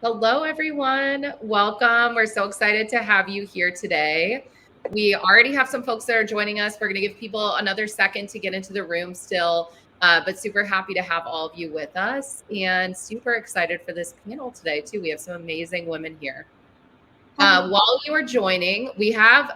Hello, everyone. Welcome. We're so excited to have you here today. We already have some folks that are joining us. We're going to give people another second to get into the room still, but super happy to have all of you with us and super excited for this panel today, too. We have some amazing women here. While you are joining, we have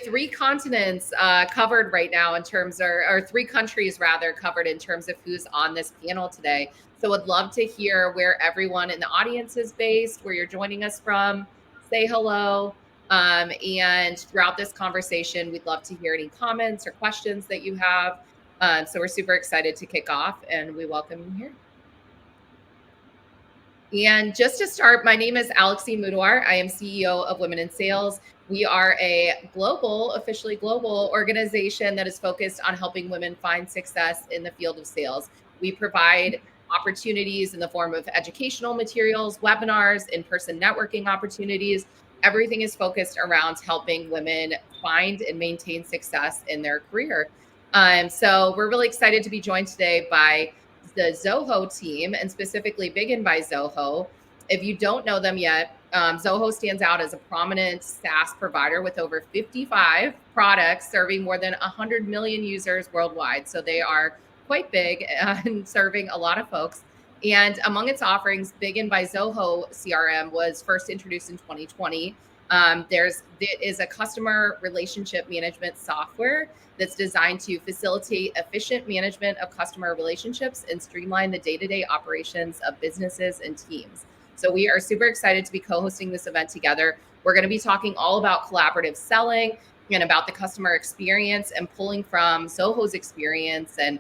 three continents covered right now in terms of, or three countries rather covered in terms of who's on this panel today. So would love to hear where everyone in the audience is based, where you're joining us from. Say hello. And throughout this conversation, we'd love to hear any comments or questions that you have. So we're super excited to kick off and we welcome you here. And just to start, my name is Alexi Mudwar. I am CEO of Women in Sales. We are a officially global organization that is focused on helping women find success in the field of sales. We provide opportunities in the form of educational materials, webinars, in-person networking opportunities. Everything is focused around helping women find and maintain success in their career. So we're really excited to be joined today by the Zoho team, and specifically Biggin by Zoho. If you don't know them yet, Zoho stands out as a prominent SaaS provider with over 55 products serving more than 100 million users worldwide. So they are quite big and serving a lot of folks. And among its offerings, Biggin by Zoho CRM was first introduced in 2020. It is a customer relationship management software that's designed to facilitate efficient management of customer relationships and streamline the day-to-day operations of businesses and teams. So we are super excited to be co-hosting this event together. We're going to be talking all about collaborative selling and about the customer experience and pulling from Zoho's experience and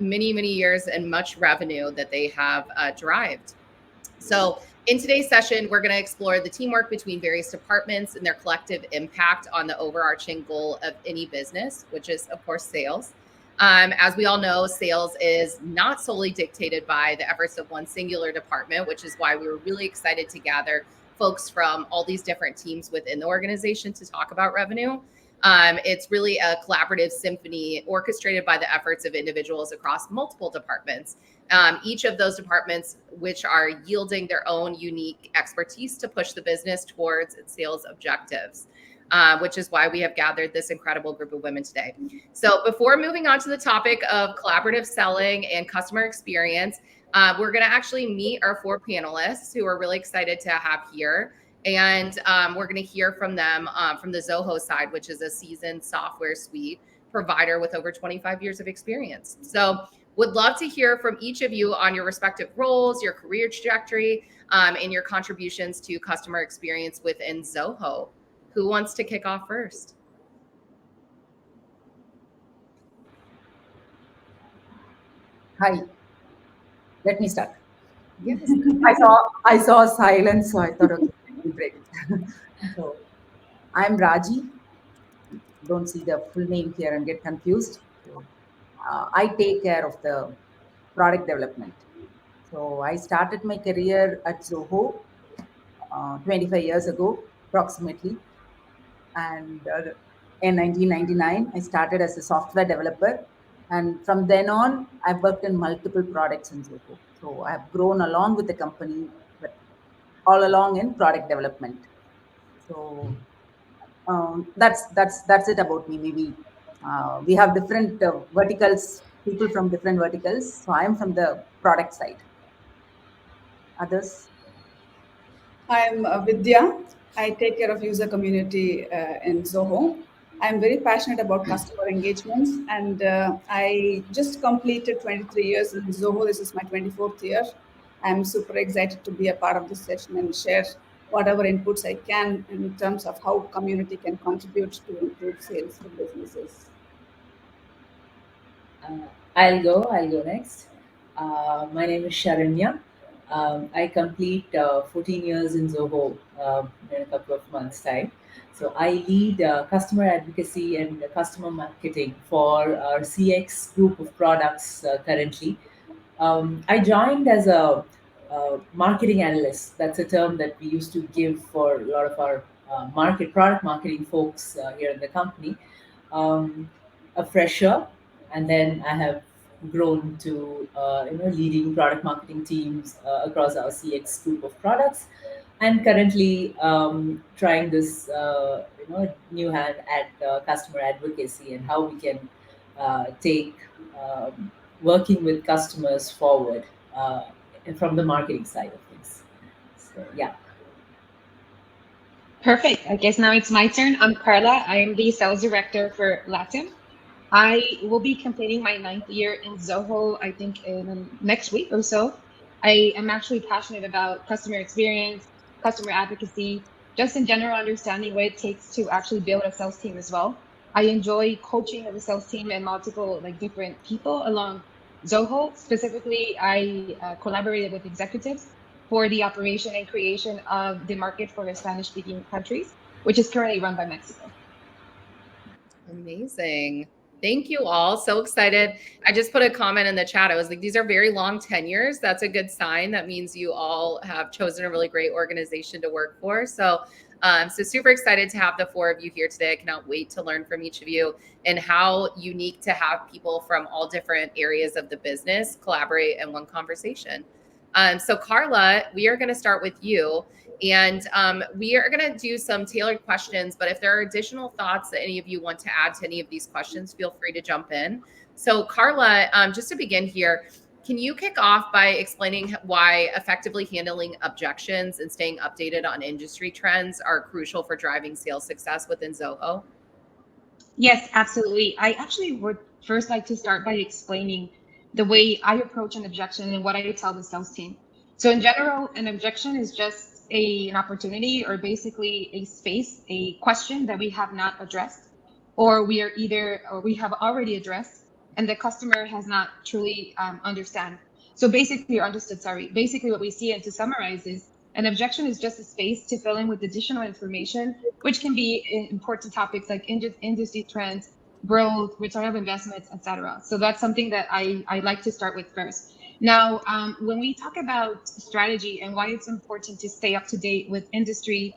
many, many years and much revenue that they have derived. So in today's session, we're going to explore the teamwork between various departments and their collective impact on the overarching goal of any business, which is, of course, sales. As we all know, sales is not solely dictated by the efforts of one singular department, which is why we were really excited to gather folks from all these different teams within the organization to talk about revenue. It's really a collaborative symphony orchestrated by the efforts of individuals across multiple departments. Each of those departments, which are yielding their own unique expertise to push the business towards its sales objectives, which is why we have gathered this incredible group of women today. So before moving on to the topic of collaborative selling and customer experience, we're going to actually meet our four panelists who are really excited to have here. And we're going to hear from them from the Zoho side, which is a seasoned software suite provider with over 25 years of experience. So would love to hear from each of you on your respective roles, your career trajectory, and your contributions to customer experience within Zoho. Who wants to kick off first? Hi. Let me start. Yes. I saw silence, so I thought, okay, let me break it. So, I'm Raji. Don't see the full name here and get confused. So, I take care of the product development. So, I started my career at Zoho 25 years ago, approximately. And in 1999, I started as a software developer. And from then on, I've worked in multiple products in Zoho. So I've grown along with the company, but all along in product development. So that's it about me. Maybe we have different verticals, people from different verticals. So I'm from the product side. Others? I'm Vidya. I take care of user community in Zoho. I'm very passionate about customer engagements, and I just completed 23 years in Zoho. This is my 24th year. I'm super excited to be a part of this session and share whatever inputs I can in terms of how community can contribute to improve sales for businesses. I'll go next. My name is Sharanya. I complete 14 years in Zoho in a couple of months' time. So I lead customer advocacy and customer marketing for our CX group of products currently. I joined as a marketing analyst. That's a term that we used to give for a lot of our product marketing folks here in the company. A fresher, and then I have grown to leading product marketing teams across our CX group of products, and currently trying this new hand at customer advocacy and how we can take working with customers forward from the marketing side of things. So yeah. Perfect. I guess now it's my turn. I'm Carla. I am the sales director for Latin. I will be completing my 9th year in Zoho, I think in next week or so. I am actually passionate about customer experience, customer advocacy, just in general understanding what it takes to actually build a sales team as well. I enjoy coaching of the sales team and multiple different people along Zoho. Specifically, I collaborated with executives for the operation and creation of the market for the Spanish-speaking countries, which is currently run by Mexico. Amazing. Thank you all. So excited. I just put a comment in the chat. I was like, these are very long tenures. That's a good sign. That means you all have chosen a really great organization to work for. So super excited to have the 4 of you here today. I cannot wait to learn from each of you and how unique to have people from all different areas of the business collaborate in one conversation. So Carla, we are going to start with you. And we are going to do some tailored questions, but if there are additional thoughts that any of you want to add to any of these questions, feel free to jump in. So Carla, just to begin here, can you kick off by explaining why effectively handling objections and staying updated on industry trends are crucial for driving sales success within Zoho? Yes, absolutely. I actually would first like to start by explaining the way I approach an objection and what I tell the sales team. So in general, an objection is just an opportunity or basically a space, a question that we have not addressed, or we have already addressed and the customer has not truly understood. Sorry. Basically what we see, and to summarize, is an objection is just a space to fill in with additional information, which can be important topics like industry trends, growth, return of investments, etc. So that's something that I like to start with first. Now, when we talk about strategy and why it's important to stay up to date with industry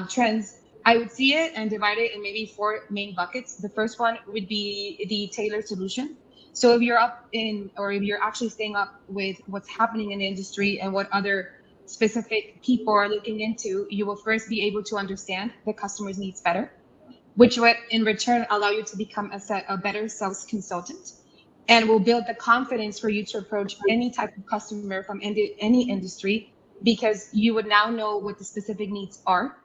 trends, I would see it and divide it in maybe 4 main buckets. The first one would be the tailored solution. So if you're if you're actually staying up with what's happening in the industry and what other specific people are looking into, you will first be able to understand the customer's needs better, which would in return allow you to become a better sales consultant, and will build the confidence for you to approach any type of customer from any industry, because you would now know what the specific needs are,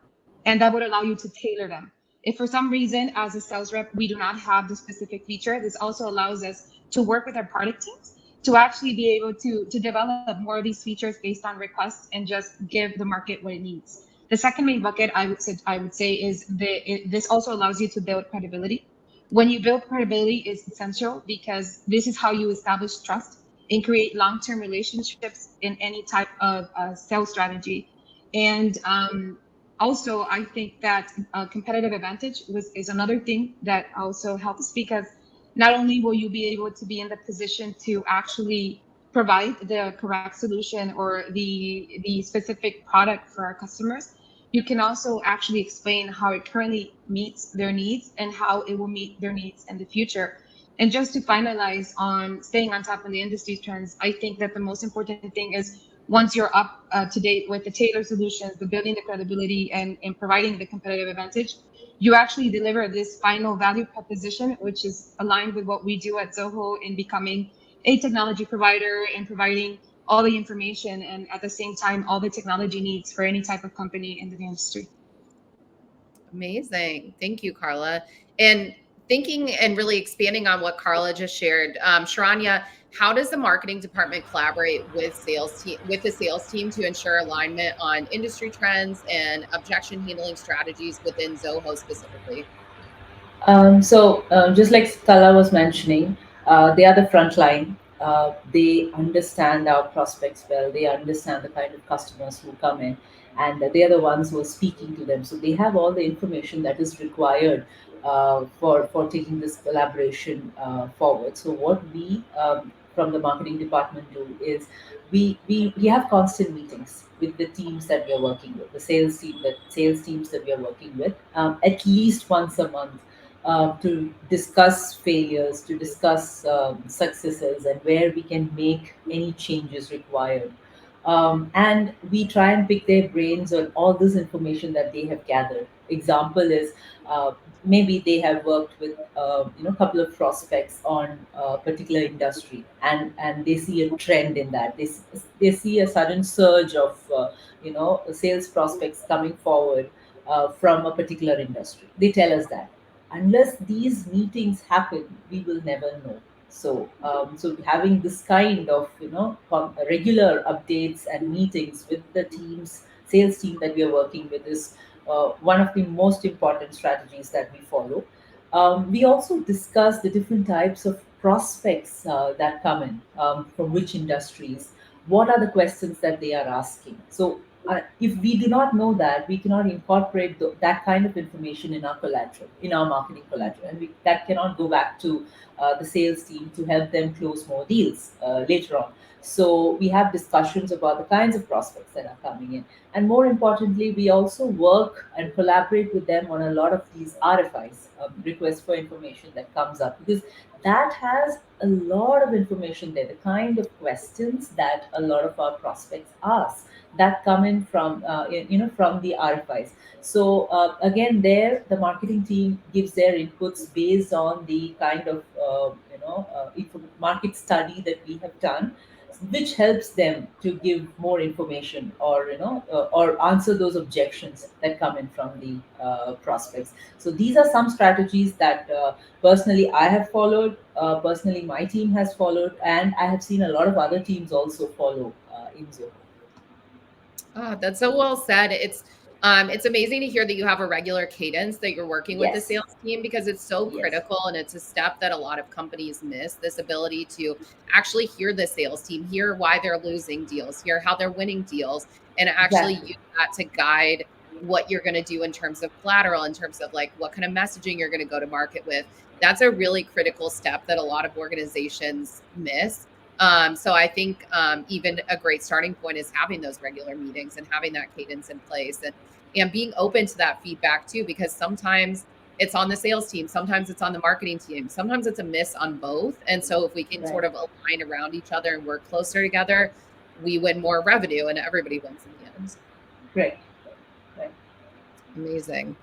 and that would allow you to tailor them. If for some reason as a sales rep we do not have the specific feature, this also allows us to work with our product teams to actually be able to develop more of these features based on requests and just give the market what it needs. The second main bucket I would say is this also allows you to build credibility. When you build credibility, it's essential because this is how you establish trust and create long-term relationships in any type of sales strategy. And also, I think that competitive advantage is another thing that also helps, because not only will you be able to be in the position to actually provide the correct solution or the specific product for our customers, you can also actually explain how it currently meets their needs and how it will meet their needs in the future. And just to finalize on staying on top of the industry trends, I think that the most important thing is once you're up to date with the tailored solutions, the building the credibility and providing the competitive advantage, you actually deliver this final value proposition, which is aligned with what we do at Zoho in becoming a technology provider and providing all the information and at the same time all the technology needs for any type of company in the industry. Amazing. Thank you, Carla. And thinking and really expanding on what Carla just shared, Sharanya, how does the marketing department collaborate with the sales team to ensure alignment on industry trends and objection handling strategies within Zoho specifically? Just like Kala was mentioning, they are the front line. They understand our prospects well. They understand the kind of customers who come in, and they are the ones who are speaking to them. So they have all the information that is required for taking this collaboration forward. So what we from the marketing department do is we have constant meetings with the teams that we are working with, the sales teams that we are working with, at least once a month. to discuss failures, to discuss successes, and where we can make any changes required. And we try and pick their brains on all this information that they have gathered. Example is uh, maybe they have worked with a couple of prospects on a particular industry, and they see a trend in that. They see a sudden surge of sales prospects coming forward from a particular industry. They tell us that unless these meetings happen, we will never know. So having this kind of regular updates and meetings with the teams, sales team that we are working with is one of the most important strategies that we follow. We also discuss the different types of prospects that come in, from which industries, what are the questions that they are asking. So if we do not know that, we cannot incorporate that kind of information in our collateral, in our marketing collateral, and that cannot go back to the sales team to help them close more deals later on. So we have discussions about the kinds of prospects that are coming in, and more importantly, we also work and collaborate with them on a lot of these RFIs, requests for information, that comes up, because that has a lot of information there, the kind of questions that a lot of our prospects ask, that come in from from the RFIs. So again, there the marketing team gives their inputs based on the kind of market study that we have done, which helps them to give more information, or or answer those objections that come in from the prospects. So these are some strategies that personally I have followed, personally my team has followed, and I have seen a lot of other teams also follow in Zoho. That's so well said. It's amazing to hear that you have a regular cadence that you're working with the Yes. sales team, because it's so Yes. critical, and it's a step that a lot of companies miss, this ability to actually hear the sales team, hear why they're losing deals, hear how they're winning deals, and actually Exactly. use that to guide what you're going to do in terms of collateral, in terms of like what kind of messaging you're going to go to market with. That's a really critical step that a lot of organizations miss. So I think even a great starting point is having those regular meetings and having that cadence in place, and being open to that feedback too, because sometimes it's on the sales team, sometimes it's on the marketing team, sometimes it's a miss on both. And so if we can Right. sort of align around each other and work closer together, we win more revenue and everybody wins in the end. Great. Right. Amazing.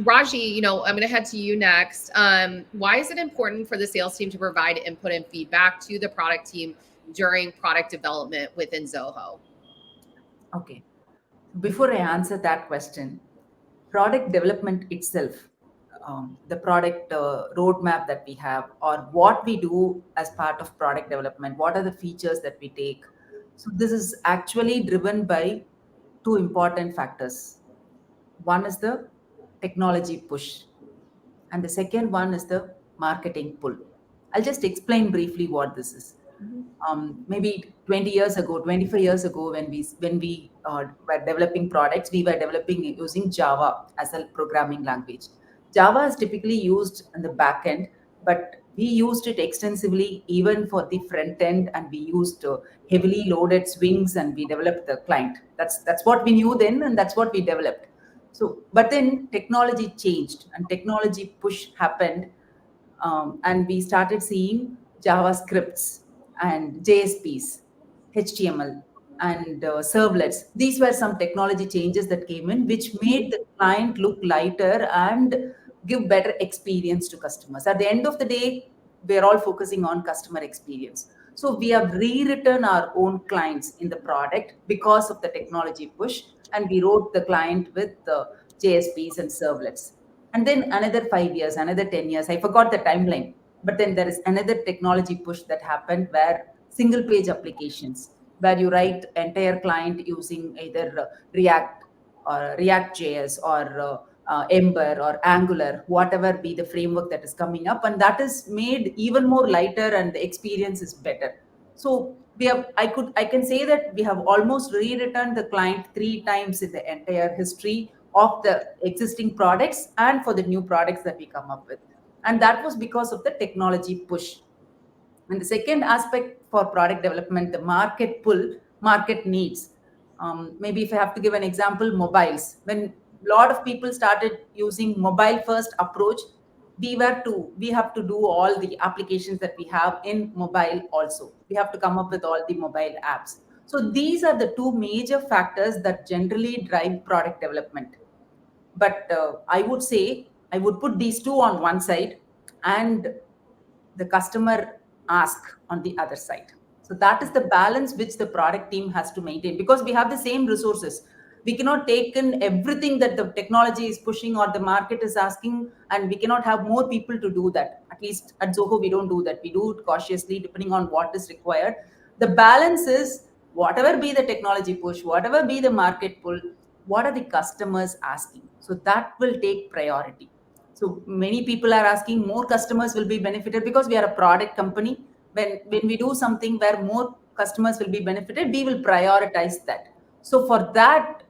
Raji, I'm going to head to you next. Why is it important for the sales team to provide input and feedback to the product team during product development within Zoho? Okay. Before I answer that question, product development itself, the product roadmap that we have, or what we do as part of product development, what are the features that we take. So, this is actually driven by two important factors. One is the technology push, and the second one is the marketing pull. I'll just explain briefly what this is. Maybe 20 years ago, 25 years ago, when we were developing products, we were developing using Java as a programming language. Java is typically used in the back end, but we used it extensively even for the front end, and we used heavily loaded swings, and we developed the client. That's what we knew then, and that's what we developed. So, but then technology changed and technology push happened, and we started seeing JavaScripts and JSPs, HTML, and servlets. These were some technology changes that came in, which made the client look lighter and give better experience to customers. At the end of the day, we're all focusing on customer experience. So we have rewritten our own clients in the product because of the technology push, and we wrote the client with the JSPs and servlets. And then another 5 years, another 10 years, I forgot the timeline. But then there is another technology push that happened where single page applications, where you write entire client using either React or React.js or Ember or Angular, whatever be the framework that is coming up. And that is made even more lighter and the experience is better. So I can say that we have almost rewritten the client 3 times in the entire history of the existing products and for the new products that we come up with. And that was because of the technology push. And the second aspect for product development, the market pull, market needs. Maybe if I have to give an example, mobiles. When a lot of people started using mobile first approach. We have to do all the applications that we have in mobile also. We have to come up with all the mobile apps. So these are the two major factors that generally drive product development. But I would say I would put these two on one side and the customer ask on the other side. So that is the balance which the product team has to maintain, because we have the same resources. We cannot take in everything that the technology is pushing or the market is asking, and we cannot have more people to do that. At least at Zoho, we don't do that. We do it cautiously depending on what is required. The balance is whatever be the technology push, whatever be the market pull, what are the customers asking? So that will take priority. So many people are asking, more customers will be benefited because we are a product company. When we do something where more customers will be benefited, we will prioritize that. So for that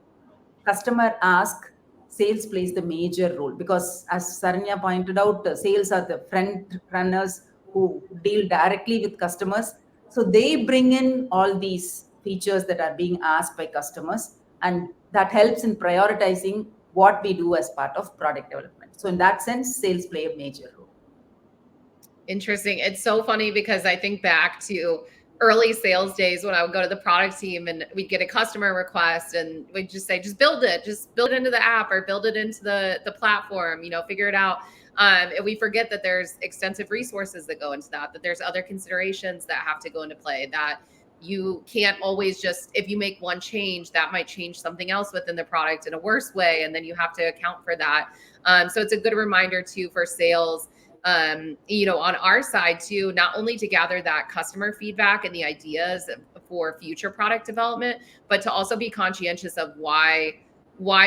customer ask, sales plays the major role, because as Saranya pointed out, sales are the front runners who deal directly with customers. So they bring in all these features that are being asked by customers, and that helps in prioritizing what we do as part of product development. So in that sense, sales play a major role. Interesting. It's so funny because I think back to early sales days when I would go to the product team and we'd get a customer request and we'd just say, just build it into the app or build it into the platform, figure it out. And we forget that there's extensive resources that go into that there's other considerations that have to go into play, that you can't always just, if you make one change, that might change something else within the product in a worse way. And then you have to account for that. So it's a good reminder too for sales, on our side too, not only to gather that customer feedback and the ideas for future product development, but to also be conscientious of why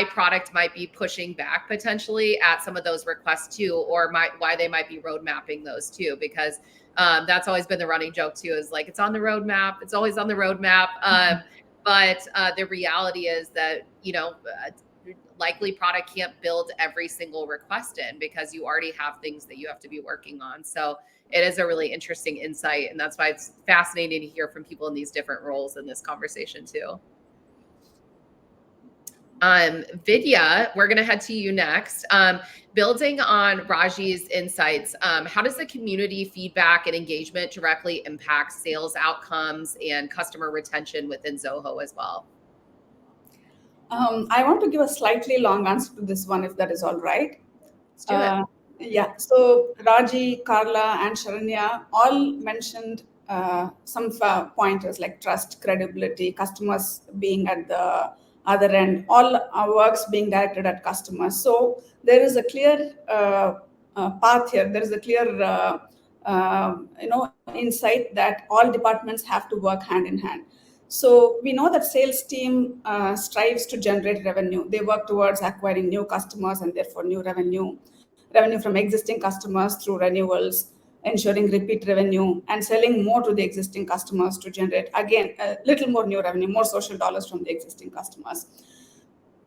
product might be pushing back potentially at some of those requests too, or why they might be road mapping those too, because that's always been the running joke too, is like, it's on the roadmap. It's always on the roadmap. But the reality is that, likely product can't build every single request in because you already have things that you have to be working on. So it is a really interesting insight. And that's why it's fascinating to hear from people in these different roles in this conversation too. Vidya, we're going to head to you next. Building on Raji's insights, how does the community feedback and engagement directly impact sales outcomes and customer retention within Zoho as well? I want to give a slightly long answer to this one, if that is all right. Let's do it. Yeah, so Raji, Carla, and Sharanya all mentioned some pointers like trust, credibility, customers being at the other end, all our works being directed at customers. So there is a clear path here. There is a clear insight that all departments have to work hand in hand. So we know that sales team strives to generate revenue. They work towards acquiring new customers and therefore new revenue from existing customers through renewals, ensuring repeat revenue, and selling more to the existing customers to generate, again, a little more new revenue, more social dollars from the existing customers.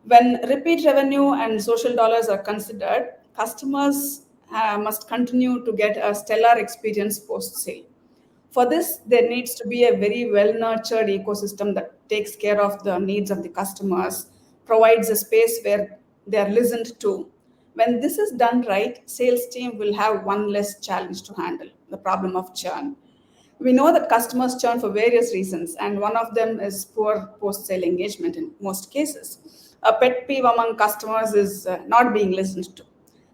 When repeat revenue and social dollars are considered, customers must continue to get a stellar experience post-sale. For this, there needs to be a very well-nurtured ecosystem that takes care of the needs of the customers, provides a space where they are listened to. When this is done right, sales team will have one less challenge to handle, the problem of churn. We know that customers churn for various reasons, and one of them is poor post-sale engagement in most cases. A pet peeve among customers is not being listened to.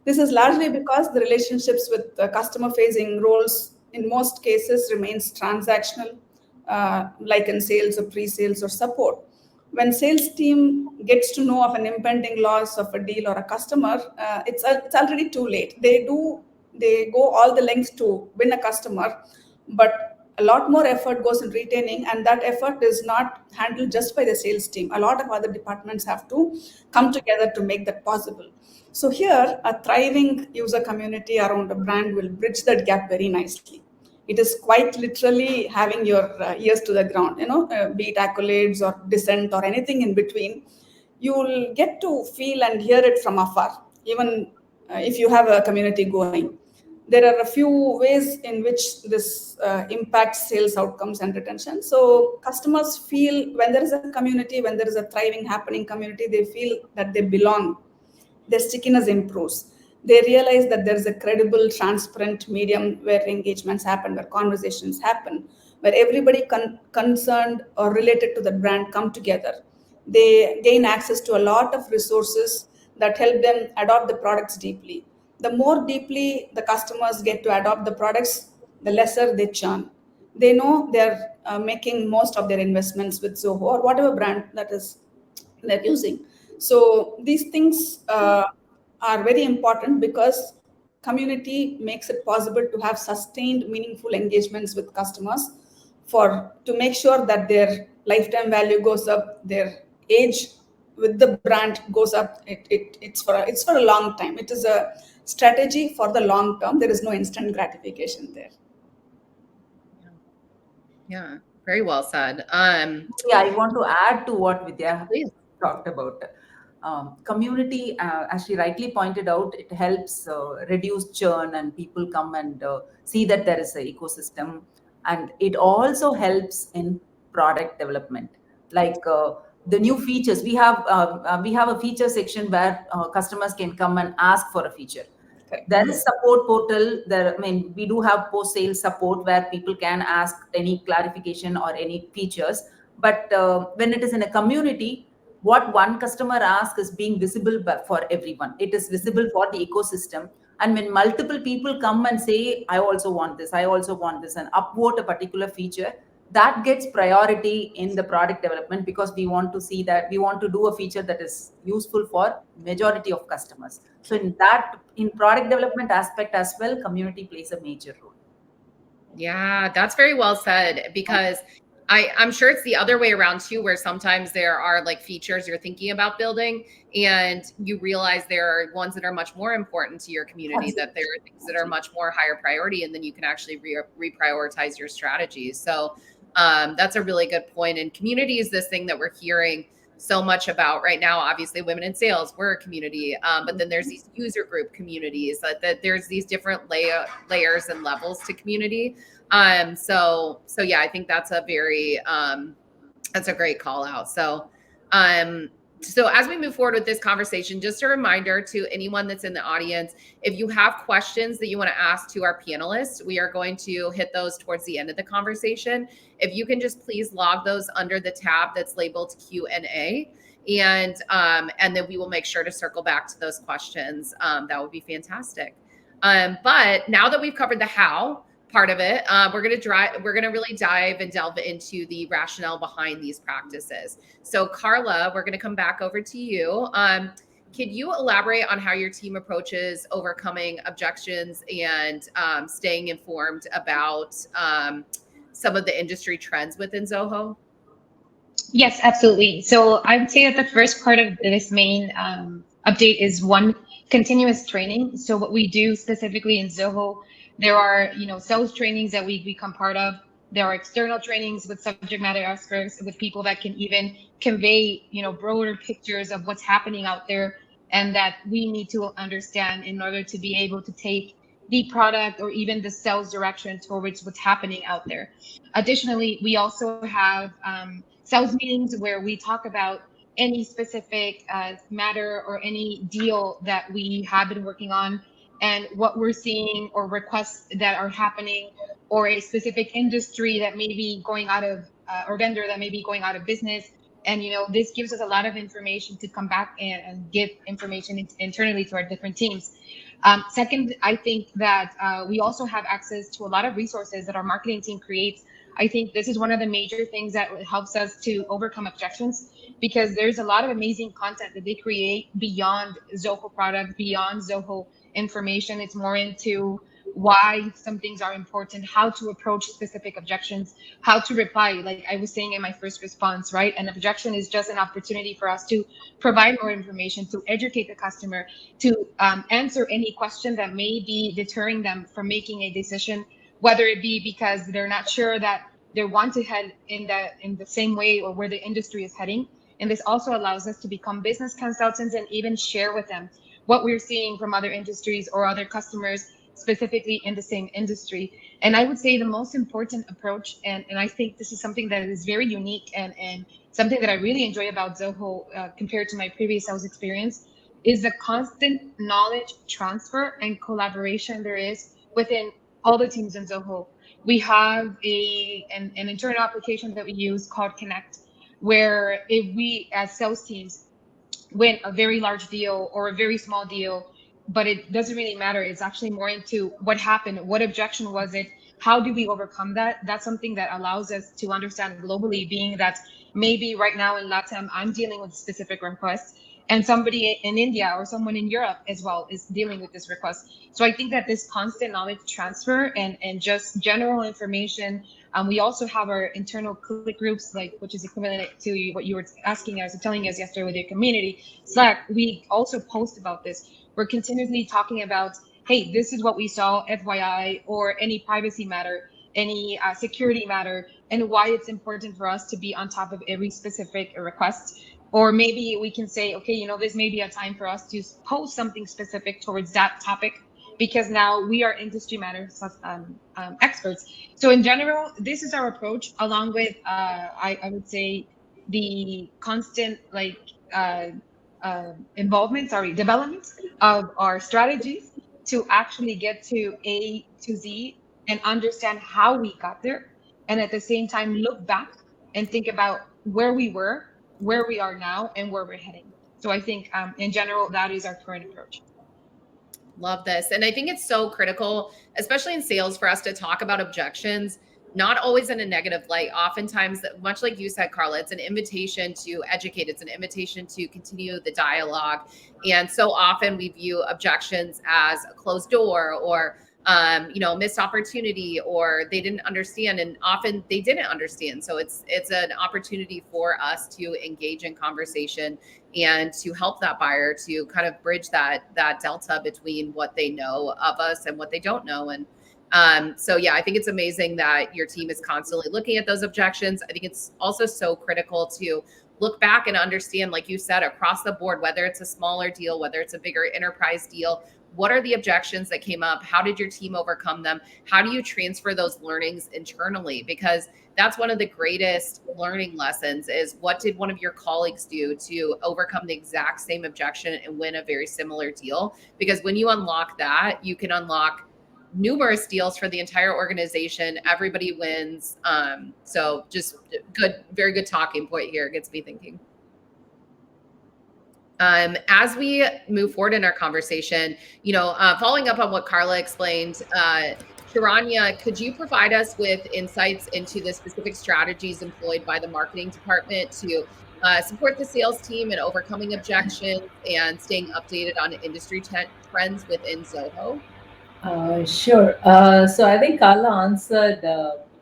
This is largely because the relationships with customer-facing roles in most cases remains transactional, like in sales or pre-sales or support. When sales team gets to know of an impending loss of a deal or a customer, it's already too late. They go all the lengths to win a customer, but a lot more effort goes in retaining, and that effort is not handled just by the sales team. A lot of other departments have to come together to make that possible. So here, a thriving user community around a brand will bridge that gap very nicely. It is quite literally having your ears to the ground, be it accolades or dissent or anything in between. You will get to feel and hear it from afar, even if you have a community going. There are a few ways in which this impacts sales outcomes and retention. So customers feel when there is a community, when there is a thriving, happening community, they feel that they belong their stickiness improves. They realize that there is a credible, transparent medium where engagements happen, where conversations happen, where everybody concerned or related to the brand come together. They gain access to a lot of resources that help them adopt the products deeply. The more deeply the customers get to adopt the products, the lesser they churn. They know they're making most of their investments with Zoho or whatever brand that is they're using. So these things are very important because community makes it possible to have sustained, meaningful engagements with customers for to make sure that their lifetime value goes up, their age with the brand goes up. It's for a long time. It is a strategy for the long term. There is no instant gratification there. Yeah, very well said. Yeah, I want to add to what Vidya Please. talked about. Community, as she rightly pointed out, it helps reduce churn and people come and see that there is an ecosystem. And it also helps in product development. Like the new features, we have a feature section where customers can come and ask for a feature. There is support portal. There, I mean, we do have post sale support where people can ask any clarification or any features. But when it is in a community, what one customer asks is being visible for everyone. It is visible for the ecosystem. And when multiple people come and say, I also want this, I also want this, and upvote a particular feature, that gets priority in the product development because we want to see that we want to do a feature that is useful for majority of customers. So in product development aspect as well, community plays a major role. Yeah, that's very well said, because I'm sure it's the other way around too, where sometimes there are like features you're thinking about building and you realize there are ones that are much more important to your community, that there are things that are much more higher priority, and then you can actually reprioritize your strategies. So that's a really good point. And community is this thing that we're hearing so much about right now. Obviously, women in sales, we're a community, but then there's these user group communities, that there's these different layers and levels to community. So yeah, I think that's a very that's a great call out. So as we move forward with this conversation, just a reminder to anyone that's in the audience, if you have questions that you want to ask to our panelists, we are going to hit those towards the end of the conversation. If you can just please log those under the tab that's labeled Q&A, and then we will make sure to circle back to those questions. That would be fantastic. But now that we've covered the how part of it, we're going to really dive and delve into the rationale behind these practices. So Carla, we're going to come back over to you. Could you elaborate on how your team approaches overcoming objections and staying informed about some of the industry trends within Zoho? Yes, absolutely. So I would say that the first part of this main update is one, continuous training. So what we do specifically in Zoho, there are, sales trainings that we become part of. There are external trainings with subject matter experts, with people that can even convey, broader pictures of what's happening out there, and that we need to understand in order to be able to take the product or even the sales direction towards what's happening out there. Additionally, we also have sales meetings where we talk about any specific matter or any deal that we have been working on, and what we're seeing or requests that are happening, or a specific industry that may be going out of, or vendor that may be going out of business. And, this gives us a lot of information to come back and give information internally to our different teams. Second, I think that we also have access to a lot of resources that our marketing team creates. I think this is one of the major things that helps us to overcome objections, because there's a lot of amazing content that they create beyond Zoho product, beyond Zoho information. It's more into why some things are important, how to approach specific objections, how to reply. Like I was saying in my first response, right? An objection is just an opportunity for us to provide more information, to educate the customer, to answer any question that may be deterring them from making a decision, whether it be because they're not sure that they want to head in the same way or where the industry is heading. And this also allows us to become business consultants and even share with them what we're seeing from other industries or other customers specifically in the same industry. And I would say the most important approach, and I think this is something that is very unique and something that I really enjoy about Zoho compared to my previous sales experience, is the constant knowledge transfer and collaboration there is within all the teams in Zoho. We have an internal application that we use called Connect, where if we as sales teams win a very large deal or a very small deal, but it doesn't really matter. It's actually more into what happened, what objection was it, how do we overcome that? That's something that allows us to understand globally, being that maybe right now in LATAM, I'm dealing with specific requests, and somebody in India or someone in Europe as well is dealing with this request. So I think that this constant knowledge transfer and just general information. We also have our internal click groups, like which is equivalent to what you were asking us, telling us yesterday with your community Slack. We also post about this. We're continuously talking about, hey, this is what we saw, FYI, or any privacy matter, any security matter, and why it's important for us to be on top of every specific request. Or maybe we can say, okay, this may be a time for us to post something specific towards that topic, because now we are industry matters experts. So in general, this is our approach, along with I would say the constant development of our strategies to actually get to A to Z and understand how we got there, and at the same time look back and think about where we were, where we are now, and where we're heading. So I think in general, that is our current approach. Love this. And I think it's so critical, especially in sales, for us to talk about objections, not always in a negative light. Oftentimes, much like you said, Carla, it's an invitation to educate, it's an invitation to continue the dialogue. And so often we view objections as a closed door, or missed opportunity, or they didn't understand, and often they didn't understand. So it's an opportunity for us to engage in conversation and to help that buyer to kind of bridge that delta between what they know of us and what they don't know. And so yeah, I think it's amazing that your team is constantly looking at those objections. I think it's also so critical to look back and understand, like you said, across the board, whether it's a smaller deal, whether it's a bigger enterprise deal, what are the objections that came up? How did your team overcome them? How do you transfer those learnings internally? Because that's one of the greatest learning lessons, is what did one of your colleagues do to overcome the exact same objection and win a very similar deal? Because when you unlock that, you can unlock numerous deals for the entire organization. Everybody wins. So just good, very good talking point here. Gets me thinking. As we move forward in our conversation, following up on what Carla explained, Sharanya, could you provide us with insights into the specific strategies employed by the marketing department to support the sales team in overcoming objections and staying updated on industry trends within Zoho? Sure. So I think Carla answered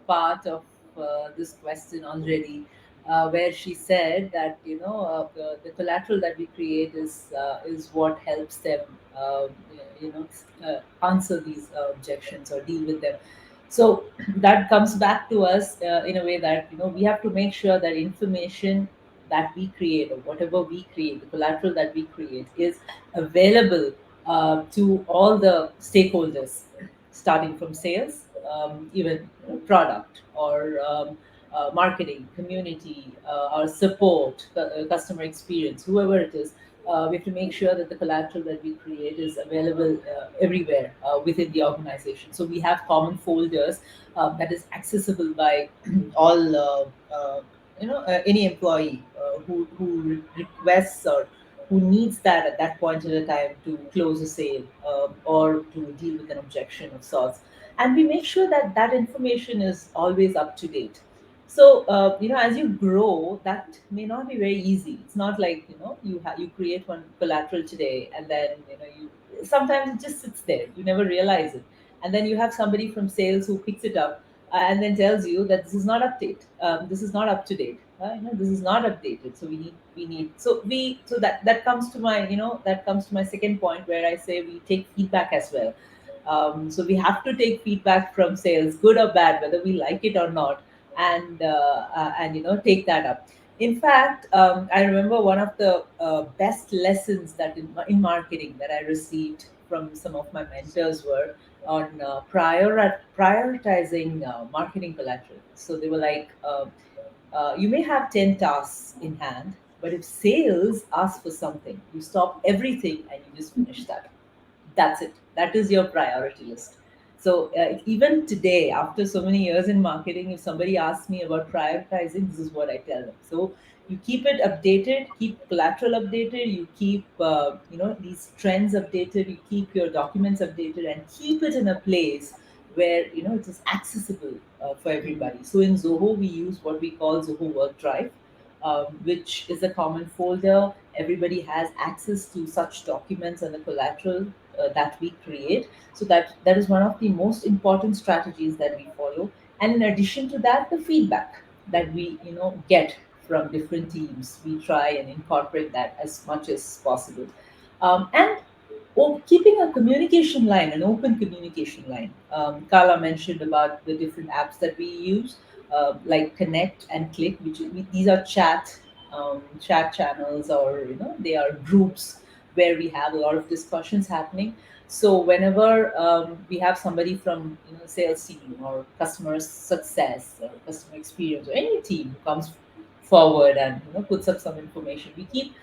part of this question already, where she said that the collateral that we create is what helps them answer these objections or deal with them. So that comes back to us in a way that we have to make sure that information that we create, or whatever we create, the collateral that we create, is available to all the stakeholders, starting from sales, even product, or marketing, community, or support, customer experience, whoever it is. We have to make sure that the collateral that we create is available everywhere within the organization. So we have common folders that is accessible by all, any employee who requests or who needs that at that point in a time to close a sale or to deal with an objection of sorts. And we make sure that that information is always up to date. So as you grow, that may not be very easy. It's not like you create one collateral today, and then you sometimes it just sits there. You never realize it, and then you have somebody from sales who picks it up and then tells you that this is not this is not up to date. This is not updated. So that comes to my second point, where I say we take feedback as well. So we have to take feedback from sales, good or bad, whether we like it or not, and take that up. In fact, I remember one of the best lessons that in marketing that I received from some of my mentors were on prioritizing marketing collateral. So they were like, you may have 10 tasks in hand, But if sales asks for something, you stop everything and you just finish that. That's it. That is your priority list. So even today, after so many years in marketing, if somebody asks me about prioritizing, this is what I tell them. So you keep it updated, keep collateral updated, you keep these trends updated, you keep your documents updated, and keep it in a place where it is accessible for everybody. So in Zoho, we use what we call Zoho Work Drive, which is a common folder. Everybody has access to such documents and the collateral that we create. So that is one of the most important strategies that we follow. And in addition to that, the feedback that we get from different teams, we try and incorporate that as much as possible. And keeping a communication line, an open communication line. Carla mentioned about the different apps that we use, like Connect and Click, these are chat channels, or they are groups where we have a lot of discussions happening. So whenever we have somebody from sales team or customer success or customer experience or any team who comes forward and puts up some information, we keep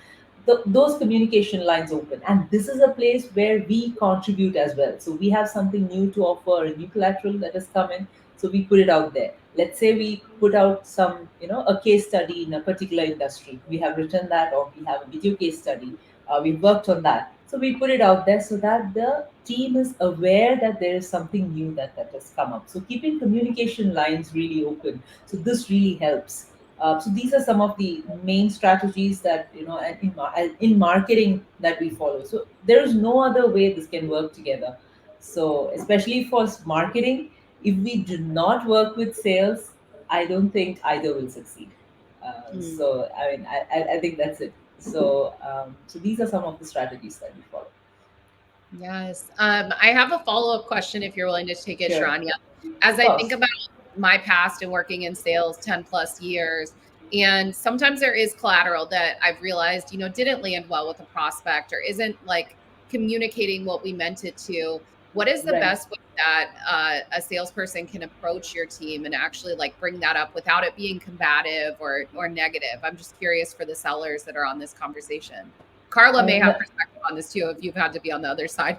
those communication lines open, and this is a place where we contribute as well. So we have something new to offer, a new collateral that has come in, so we put it out there. Let's say we put out some a case study in a particular industry, we have written that, or we have a video case study, we've worked on that, so we put it out there so that the team is aware that there is something new that has come up. So keeping communication lines really open, so this really helps. So these are some of the main strategies that and in marketing that we follow. So there is no other way this can work together. So especially for marketing, if we do not work with sales, I don't think either will succeed. So I mean, I think that's it. So these are some of the strategies that we follow. Yes. I have a follow-up question if you're willing to take it, Sure. Sharanya. As Of I think course. about my past and working in sales 10 plus years, and sometimes there is collateral that I've realized, didn't land well with a prospect or isn't like communicating what we meant it to. What is the Right. best way that a salesperson can approach your team and actually like bring that up without it being combative or negative? I'm just curious for the sellers that are on this conversation. Carla may have No, perspective on this too if you've had to be on the other side.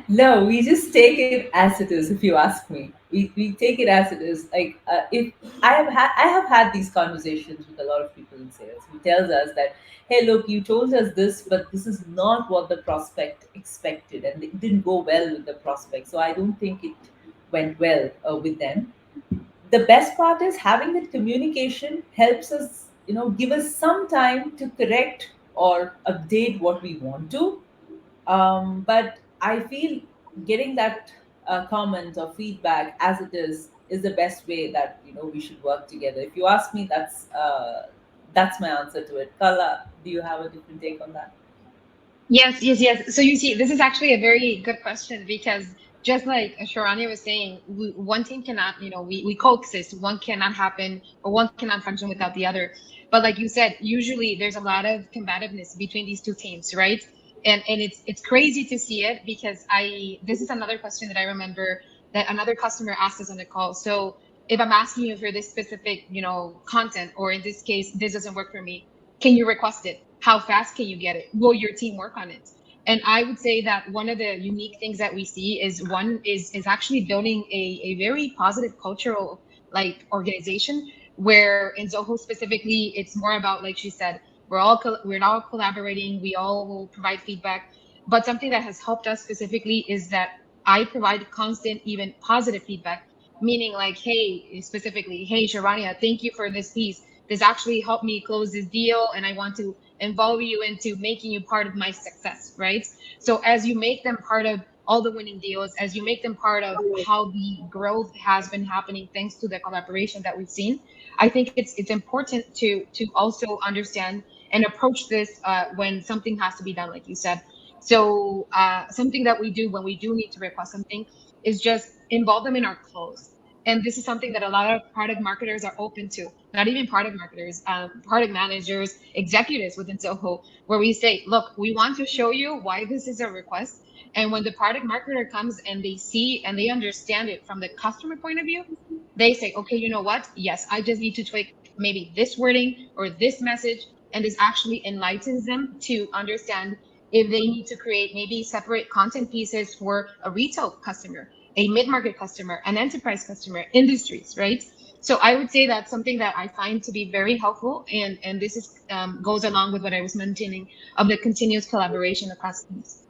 no, we just take it as it is. If you ask me, we take it as it is. Like if I have had these conversations with a lot of people in sales who tells us that, hey, look, you told us this, but this is not what the prospect expected, and it didn't go well with the prospect. So I don't think it went well with them. The best part is having that communication helps us, give us some time to correct or update what we want to. But I feel getting that comment or feedback as it is the best way that we should work together. If you ask me, that's my answer to it. Kala, do you have a different take on that? Yes, yes, yes. So you see, this is actually a very good question because just like Sharanya was saying, one team cannot, we coexist. One cannot happen or one cannot function without the other. But like you said, usually there's a lot of combativeness between these two teams, right? And it's crazy to see it because this is another question that I remember that another customer asked us on the call. So if I'm asking you for this specific, content, or in this case, this doesn't work for me, can you request it? How fast can you get it? Will your team work on it? And I would say that one of the unique things that we see is actually building a very positive cultural like organization where in Zoho specifically it's more about, like she said, we're all collaborating, we all will provide feedback. But something that has helped us specifically is that I provide constant, even positive feedback, meaning like, hey, specifically, hey, Sharania, thank you for this piece. This actually helped me close this deal, and I want to involve you into making you part of my success, right? So as you make them part of all the winning deals, as you make them part of how the growth has been happening thanks to the collaboration that we've seen, I think it's important to also understand and approach this when something has to be done, like you said. So something that we do when we do need to request something is just involve them in our close. And this is something that a lot of product marketers are open to. Not even product marketers, product managers, executives within Zoho, where we say, look, we want to show you why this is a request. And when the product marketer comes and they see and they understand it from the customer point of view, they say, okay, you know what? Yes, I just need to tweak maybe this wording or this message. and this actually enlightens them to understand if they need to create maybe separate content pieces for a retail customer, a mid-market customer, an enterprise customer, industries, right? So I would say that's something that I find to be very helpful, and this is goes along with what I was mentioning of the continuous collaboration across teams.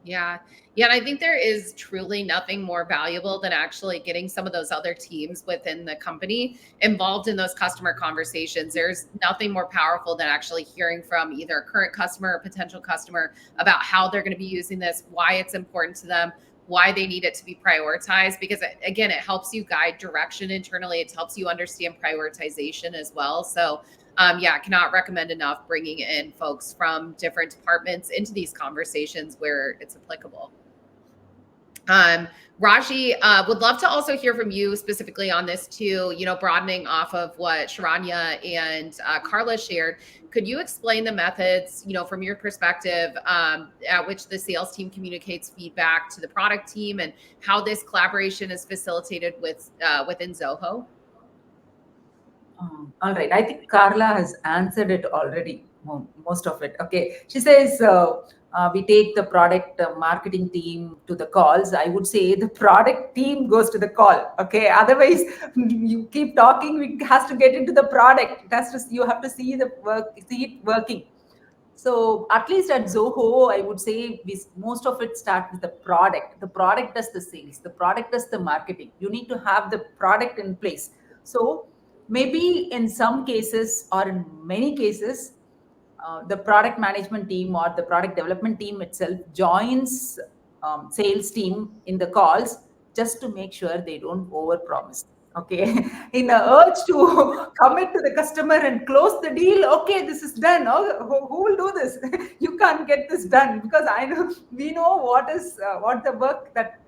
Yeah. Yeah. And I think there is truly nothing more valuable than actually getting some of those other teams within the company involved in those customer conversations. There's nothing more powerful than actually hearing from either a current customer or potential customer about how they're going to be using this, why it's important to them, why they need it to be prioritized. Because again, it helps you guide direction internally. It helps you understand prioritization as well. So yeah, I cannot recommend enough bringing in folks from different departments into these conversations where it's applicable. Raji, would love to also hear from you specifically on this too, broadening off of what Sharanya and Carla shared. Could you explain the methods, from your perspective, at which the sales team communicates feedback to the product team and how this collaboration is facilitated within Zoho? All right. I think Carla has answered it already, most of it. Okay. She says we take the product marketing team to the calls. I would say the product team goes to the call. Okay. Otherwise, you keep talking. It has to get into the product. You have to see it working. So at least at Zoho, I would say most of it starts with the product. The product does the sales. The product does the marketing. You need to have the product in place. So maybe in some cases or in many cases, the product management team or the product development team itself joins sales team in the calls just to make sure they don't overpromise. Okay, in the urge to commit to the customer and close the deal. Okay, this is done. Oh, who will do this? You can't get this done because we know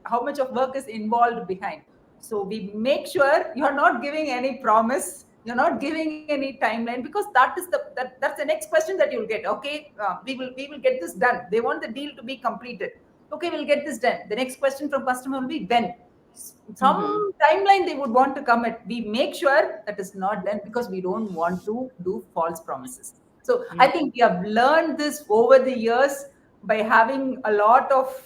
how much of work is involved behind. So we make sure you're not giving any promise, you're not giving any timeline, because that's the next question that you'll get. Okay, we will get this done. They want the deal to be completed. Okay, we'll get this done. The next question from customer will be when. Some timeline they would want to commit. We make sure that is not done because we don't want to do false promises. So I think we have learned this over the years by having a lot of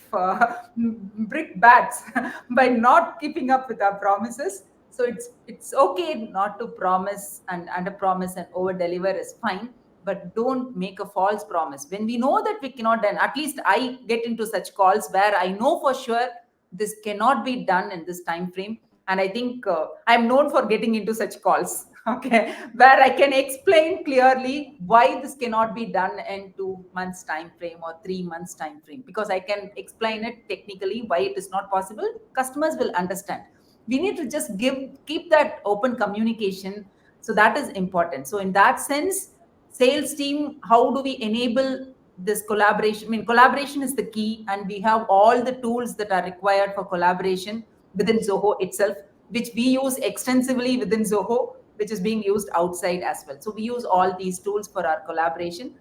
brick bats by not keeping up with our promises. So it's okay not to promise, and under promise and over deliver is fine, but don't make a false promise when we know that we cannot done. At least I get into such calls where I know for sure this cannot be done in this time frame, and I think I'm known for getting into such calls. Okay, where I can explain clearly why this cannot be done in 2 months time frame or 3 months time frame, because I can explain it technically why it is not possible. Customers will understand. We need to just keep that open communication. So that is important. So in that sense, sales team, how do we enable this collaboration? I mean, collaboration is the key, and we have all the tools that are required for collaboration within Zoho itself, which we use extensively within Zoho, which is being used outside as well. So we use all these tools for our collaboration.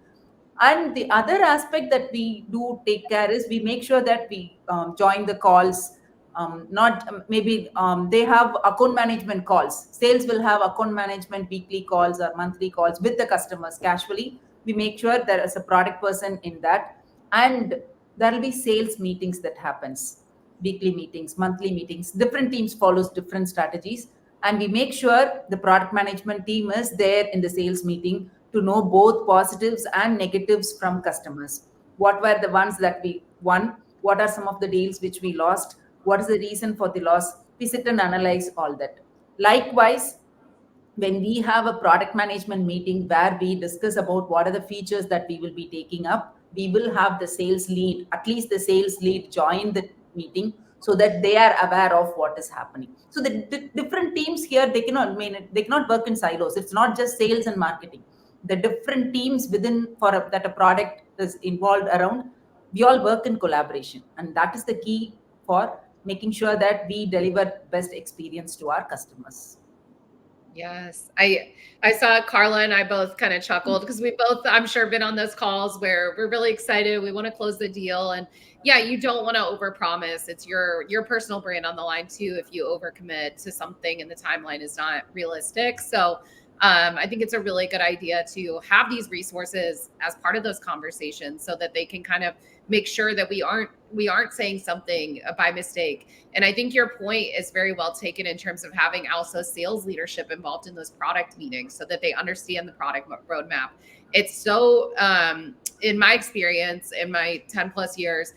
And the other aspect that we do take care is we make sure that we join the calls. They have account management calls. Sales will have account management weekly calls or monthly calls with the customers casually. We make sure there is a product person in that, and there will be sales meetings that happens, weekly meetings, monthly meetings. Different teams follows different strategies, and we make sure the product management team is there in the sales meeting to know both positives and negatives from customers. What were the ones that we won? What are some of the deals which we lost? What is the reason for the loss? We sit and analyze all that. Likewise, when we have a product management meeting where we discuss about what are the features that we will be taking up, we will have the sales lead, at least the sales lead, join the meeting so that they are aware of what is happening. So the different teams here, they cannot work in silos. It's not just sales and marketing. The different teams that a product is involved around, we all work in collaboration, and that is the key for making sure that we deliver best experience to our customers. Yes. I saw Carla and I both kind of chuckled because we both, I'm sure, been on those calls where we're really excited. We want to close the deal. And yeah, you don't want to overpromise. It's your personal brand on the line too if you overcommit to something and the timeline is not realistic. So I think it's a really good idea to have these resources as part of those conversations so that they can kind of make sure that we aren't saying something by mistake. And I think your point is very well taken in terms of having also sales leadership involved in those product meetings so that they understand the product roadmap. It's so, in my experience, in my 10 plus years,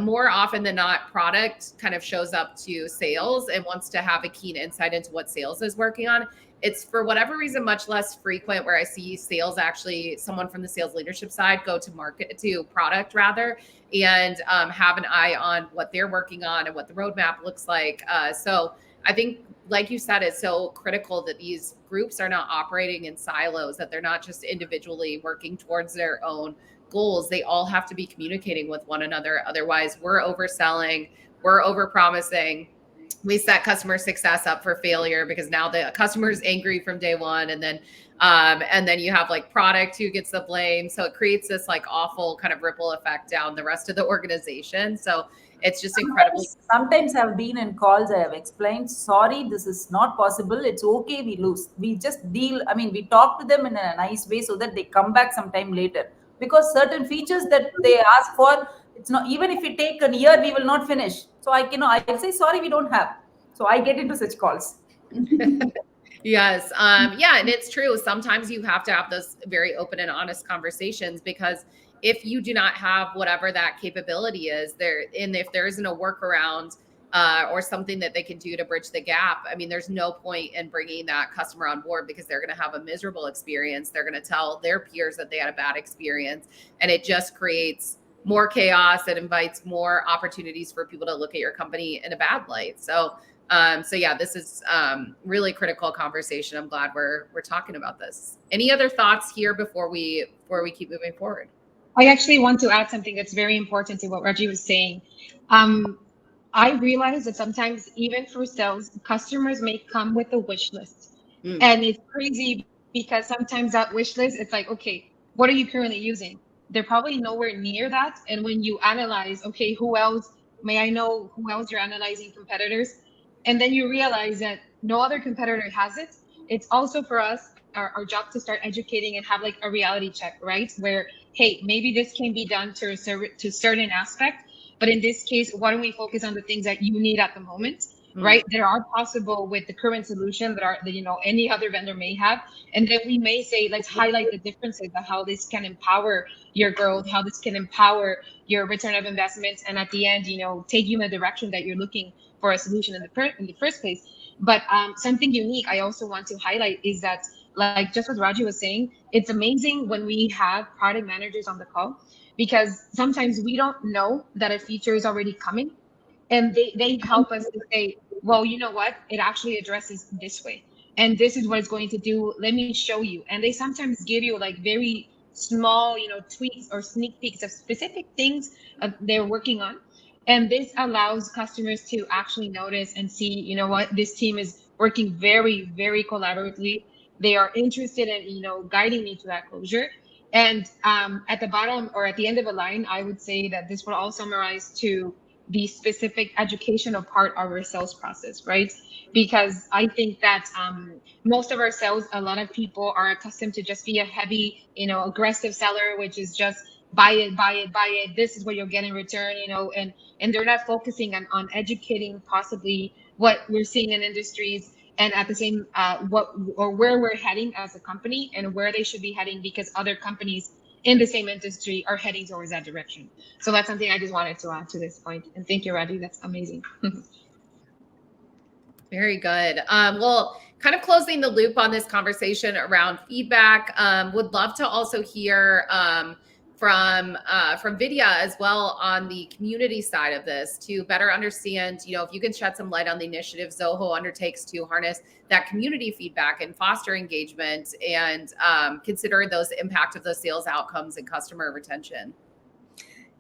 more often than not, product kind of shows up to sales and wants to have a keen insight into what sales is working on. It's for whatever reason much less frequent where I see sales, actually someone from the sales leadership side go to product rather, and have an eye on what they're working on and what the roadmap looks like. So I think, like you said, it's so critical that these groups are not operating in silos, that they're not just individually working towards their own goals. They all have to be communicating with one another. Otherwise, we're overselling, we're overpromising. We set customer success up for failure because now the customer is angry from day one, and then you have like product who gets the blame. So it creates this like awful kind of ripple effect down the rest of the organization. So it's just incredibly. Sometimes I've been in calls, I have explained, sorry, this is not possible. It's okay, we lose. We just deal. I mean, we talk to them in a nice way so that they come back sometime later. Because certain features that they ask for, it's not, even if we take a year, we will not finish. So I'll say, sorry, we don't have. So I get into such calls. Yes. Yeah. And it's true. Sometimes you have to have those very open and honest conversations, because if you do not have whatever that capability is there, and if there isn't a workaround or something that they can do to bridge the gap, I mean, there's no point in bringing that customer on board, because they're going to have a miserable experience. They're going to tell their peers that they had a bad experience, and it just creates more chaos. It invites more opportunities for people to look at your company in a bad light. So yeah, this is really critical conversation. I'm glad we're talking about this. Any other thoughts here before we keep moving forward? I actually want to add something that's very important to what Raji was saying. I realize that sometimes even for sales, customers may come with a wish list. And it's crazy because sometimes that wish list, it's like, okay, what are you currently using? They're probably nowhere near that. And when you analyze, okay, who else, may I know who else you're analyzing competitors? And then you realize that no other competitor has it. It's also for us, our job to start educating and have like a reality check, right? Where, hey, maybe this can be done to a certain aspect, but in this case, why don't we focus on the things that you need at the moment, right? That are possible with the current solution that any other vendor may have. And then we may say, let's highlight the differences of how this can empower your growth, how this can empower your return of investments, and at the end, take you in the direction that you're looking for a solution in the first place. But something unique I also want to highlight is that, like just as Raji was saying, it's amazing when we have product managers on the call, because sometimes we don't know that a feature is already coming, and they help us to say, well, you know what, it actually addresses this way, and this is what it's going to do. Let me show you. And they sometimes give you like very small, tweaks or sneak peeks of specific things they're working on. And this allows customers to actually notice and see, you know what, this team is working very, very collaboratively. They are interested in, guiding me to that closure. And at the bottom or at the end of a line, I would say that this will all summarize to the specific educational part of our sales process, right? Because I think that most of our sales, a lot of people are accustomed to just be a heavy, aggressive seller, which is just buy it, buy it, buy it. This is what you'll get in return, and they're not focusing on educating possibly what we're seeing in industries, and at the same where we're heading as a company and where they should be heading, because other companies in the same industry are heading towards that direction. So that's something I just wanted to add to this point. And thank you, Raji. That's amazing. Very good. Well, kind of closing the loop on this conversation around feedback, would love to also hear from Vidya as well on the community side of this, to better understand, if you can shed some light on the initiative Zoho undertakes to harness that community feedback and foster engagement, and consider those impact of those sales outcomes and customer retention.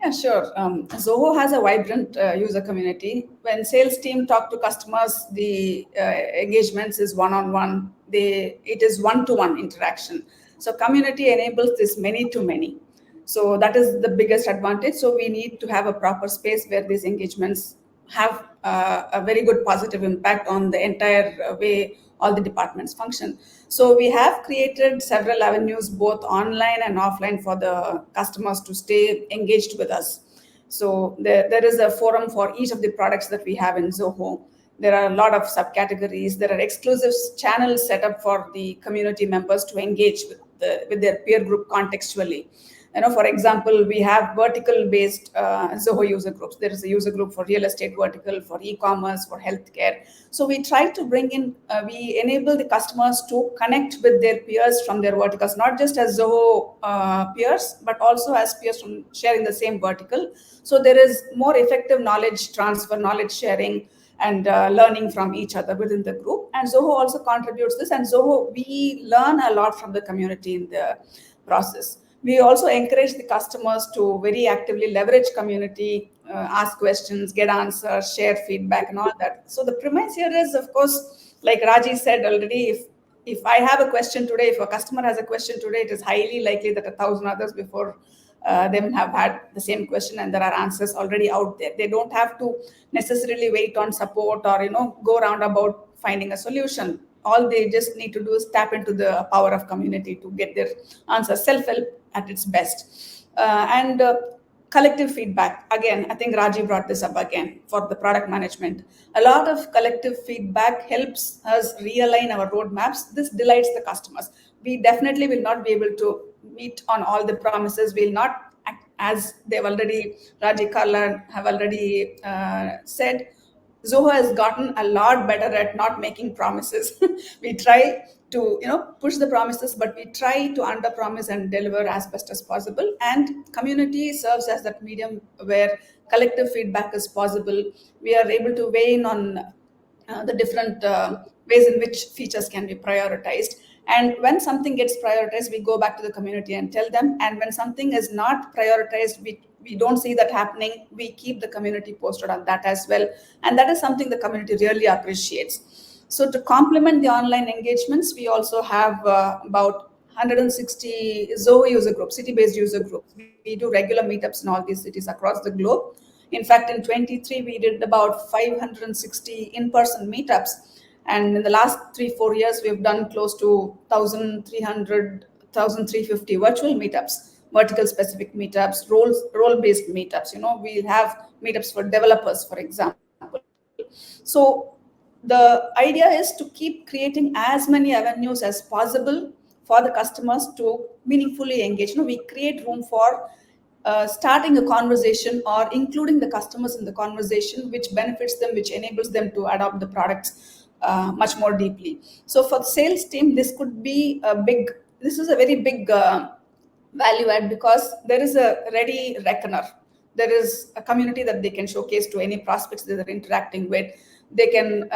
Yeah, sure. Zoho has a vibrant user community. When sales team talk to customers, the engagements is one-on-one. It is one-to-one interaction. So community enables this many-to-many. So that is the biggest advantage. So we need to have a proper space where these engagements have a very good positive impact on the entire way all the departments function. So we have created several avenues, both online and offline, for the customers to stay engaged with us. So there is a forum for each of the products that we have in Zoho. There are a lot of subcategories. There are exclusive channels set up for the community members to engage with their peer group contextually. For example, we have vertical-based Zoho user groups. There is a user group for real estate vertical, for e-commerce, for healthcare. So we try to bring in, we enable the customers to connect with their peers from their verticals, not just as Zoho peers, but also as peers from sharing the same vertical. So there is more effective knowledge transfer, knowledge sharing, and learning from each other within the group. And Zoho also contributes this. And Zoho, we learn a lot from the community in the process. We also encourage the customers to very actively leverage community, ask questions, get answers, share feedback, and all that. So the premise here is, of course, like Raji said already, if I have a question today, if a customer has a question today, it is highly likely that 1,000 others before them have had the same question, and there are answers already out there. They don't have to necessarily wait on support or go around about finding a solution. All they just need to do is tap into the power of community to get their answers. Self-help at its best. And collective feedback. Again, I think Raji brought this up again for the product management. A lot of collective feedback helps us realign our roadmaps. This delights the customers. We definitely will not be able to meet on all the promises. We'll not, as they've already, Raji, Carla have already said, Zoho has gotten a lot better at not making promises. We try to push the promises, but we try to under promise and deliver as best as possible. And community serves as that medium where collective feedback is possible. We are able to weigh in on the different ways in which features can be prioritized. And when something gets prioritized, we go back to the community and tell them. And when something is not prioritized, we don't see that happening, we keep the community posted on that as well. And that is something the community really appreciates. So to complement the online engagements, we also have about 160 Zoho user groups, city-based user groups. We do regular meetups in all these cities across the globe. In fact, in 23, we did about 560 in-person meetups. And in the last 3-4 years, we've done close to 1,300, 1,350 virtual meetups, vertical specific meetups, role-based meetups. We'll have meetups for developers, for example. So the idea is to keep creating as many avenues as possible for the customers to meaningfully engage. We create room for starting a conversation or including the customers in the conversation, which benefits them, which enables them to adopt the products much more deeply. So for the sales team, this is a very big value add, because there is a ready reckoner. There is a community that they can showcase to any prospects that they're interacting with. They can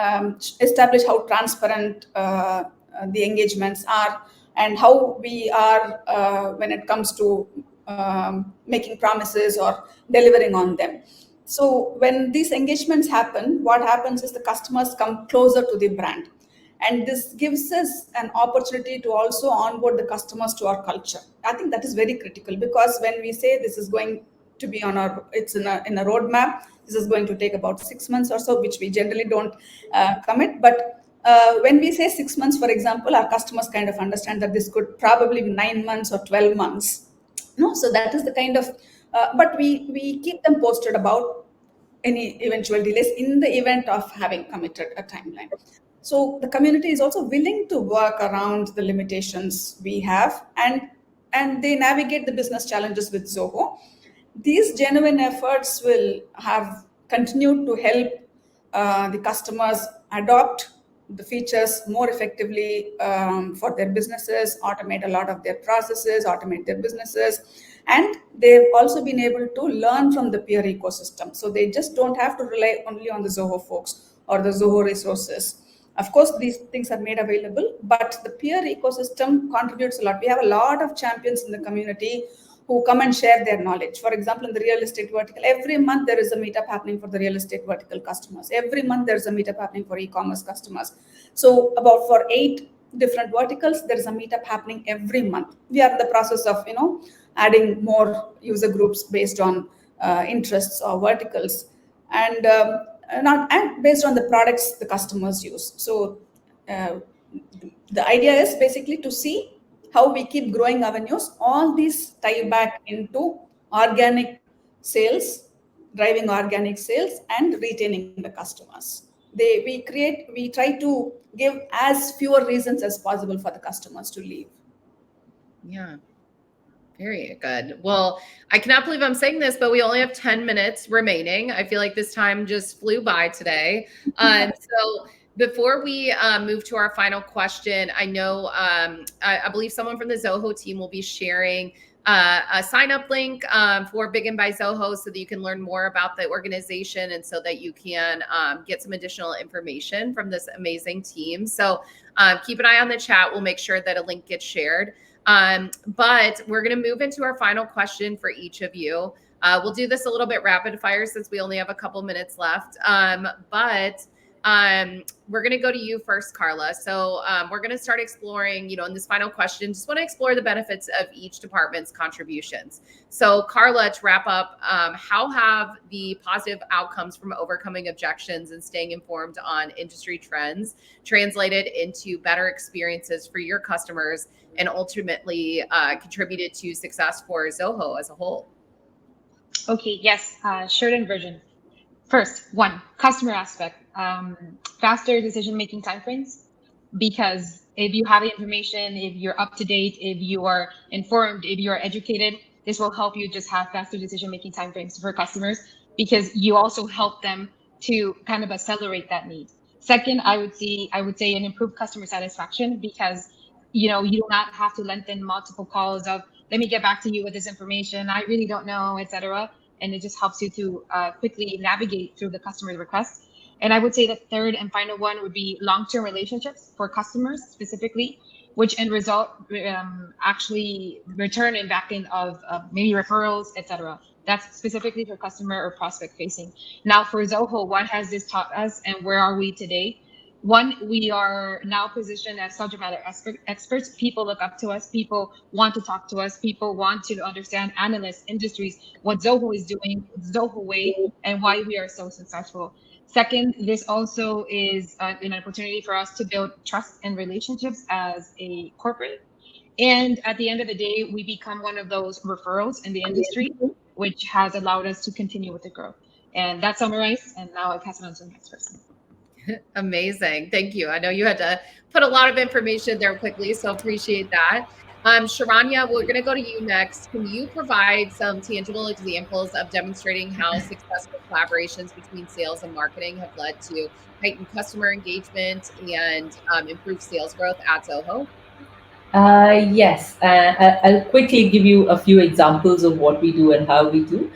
establish how transparent the engagements are and how we are when it comes to making promises or delivering on them. So when these engagements happen, what happens is the customers come closer to the brand. And this gives us an opportunity to also onboard the customers to our culture. I think that is very critical, because when we say this is going to be it's in a roadmap, this is going to take about 6 months or so, which we generally don't commit. But when we say 6 months, for example, our customers kind of understand that this could probably be 9 months or 12 months. So that is the kind of, but we keep them posted about any eventual delays in the event of having committed a timeline. So the community is also willing to work around the limitations we have, and they navigate the business challenges with Zoho. These genuine efforts will have continued to help the customers adopt the features more effectively for their businesses, automate a lot of their processes, automate their businesses. And they've also been able to learn from the peer ecosystem. So they just don't have to rely only on the Zoho folks or the Zoho resources. Of course, these things are made available, but the peer ecosystem contributes a lot. We have a lot of champions in the community who come and share their knowledge. For example, in the real estate vertical, every month there is a meetup happening for the real estate vertical customers. Every month there's a meetup happening for e-commerce customers. So about for 8 different verticals, there is a meetup happening every month. We are in the process of, adding more user groups based on interests or verticals, and based on the products the customers use. So the idea is basically to see how we keep growing avenues. All these tie back into organic sales, driving organic sales, and retaining the customers. We try to give as fewer reasons as possible for the customers to leave. Yeah. Very good. Well, I cannot believe I'm saying this, but we only have 10 minutes remaining. I feel like this time just flew by today. So before we move to our final question, I know I believe someone from the Zoho team will be sharing a sign up link for Big and by Zoho so that you can learn more about the organization and so that you can get some additional information from this amazing team. So keep an eye on the chat. We'll make sure that a link gets shared. But we're going to move into our final question for each of you. We'll do this a little bit rapid fire since we only have a couple minutes left. But we're going to go to you first, Carla. So we're going to start exploring, in this final question, just want to explore the benefits of each department's contributions. So Carla, to wrap up, how have the positive outcomes from overcoming objections and staying informed on industry trends translated into better experiences for your customers and ultimately contributed to success for Zoho as a whole? Okay, yes, shortened version. First, one, customer aspect, faster decision-making timeframes, because if you have the information, if you're up to date, if you are informed, if you're educated, this will help you just have faster decision-making timeframes for customers, because you also help them to kind of accelerate that need. Second, I would say an improved customer satisfaction, because you do not have to lengthen multiple calls of, let me get back to you with this information, I really don't know, etc. And it just helps you to quickly navigate through the customer's requests. And I would say the third and final one would be long-term relationships for customers specifically, which end result actually return and back end of maybe referrals, etc. That's specifically for customer or prospect facing. Now for Zoho, what has this taught us and where are we today? One, we are now positioned as subject matter experts. People look up to us. People want to talk to us. People want to understand analysts, industries, what Zoho is doing, Zoho way, and why we are so successful. Second, this also is an opportunity for us to build trust and relationships as a corporate. And at the end of the day, we become one of those referrals in the industry, which has allowed us to continue with the growth. And that's summarized. And now I pass it on to the next person. Amazing. Thank you. I know you had to put a lot of information there quickly, so appreciate that. Sharanya, we're going to go to you next. Can you provide some tangible examples of demonstrating how successful collaborations between sales and marketing have led to heightened customer engagement and improved sales growth at Zoho? Yes, I'll quickly give you a few examples of what we do and how we do.